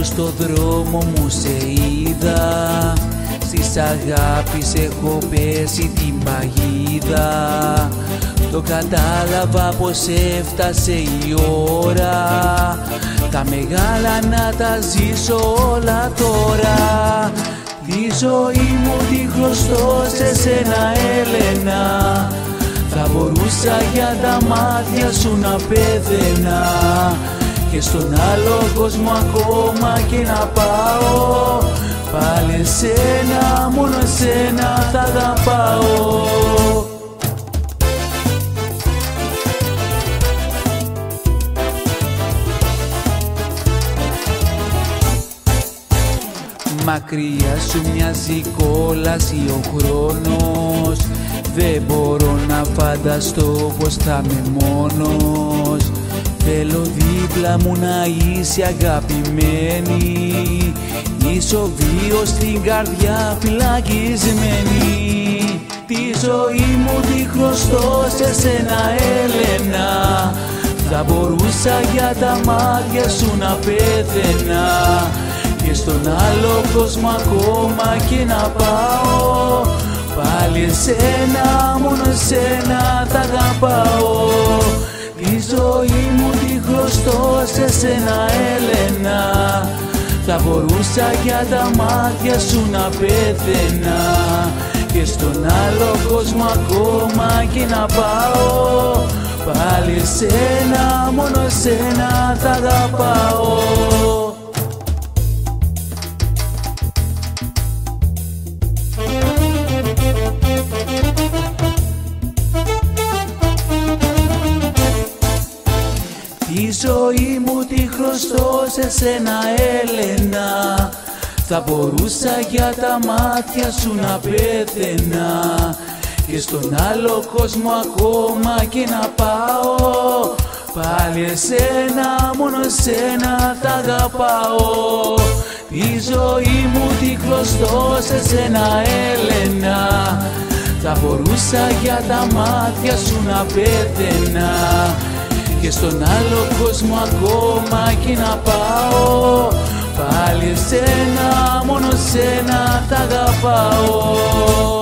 που στο δρόμο μου σε είδα, στις αγάπης έχω πέσει την παγίδα. Το κατάλαβα πως έφτασε η ώρα, τα μεγάλα να τα ζήσω όλα τώρα. Τη ζωή μου τη χρωστώ σε σένα, Έλενα, θα μπορούσα για τα μάτια σου να πέθαινα και στον άλλο κόσμο ακόμα και να πάω, πάλι εσένα, μόνο εσένα θα αγαπάω. Μακριά σου μοιάζει κόλαση ο χρόνος, δεν μπορώ να φανταστώ πως θα είμαι μόνος. Θέλω δίπλα μου να είσαι αγαπημένη, είσαι ο βίος στην καρδιά φυλακισμένη. Τη ζωή μου τη χρωστώ σε σένα, Έλενα, θα μπορούσα για τα μάτια σου να πέθαινα και στον άλλο κόσμο ακόμα και να πάω, πάλι εσένα, μόνο εσένα θα αγαπάω. Τη ζωή μου τη χρωστώ σε σένα, Έλενα, θα μπορούσα για τα μάτια σου να πέθαινα και στον άλλο κόσμο ακόμα και να πάω, πάλι εσένα, μόνο εσένα θα αγαπάω. Τη ζωή μου τη χρωστώ σε σένα, Έλενα, θα μπορούσα για τα μάτια σου να πέθαινα και στον άλλο κόσμο ακόμα και να πάω, πάλι εσένα, μόνο εσένα θα αγαπάω. Τη ζωή μου τη χρωστώ σε σένα, Έλενα, θα μπορούσα για τα μάτια σου να πέθαινα και στον άλλο κόσμο ακόμα και να πάω, πάλι εσένα, μόνο εσένα θα αγαπάω.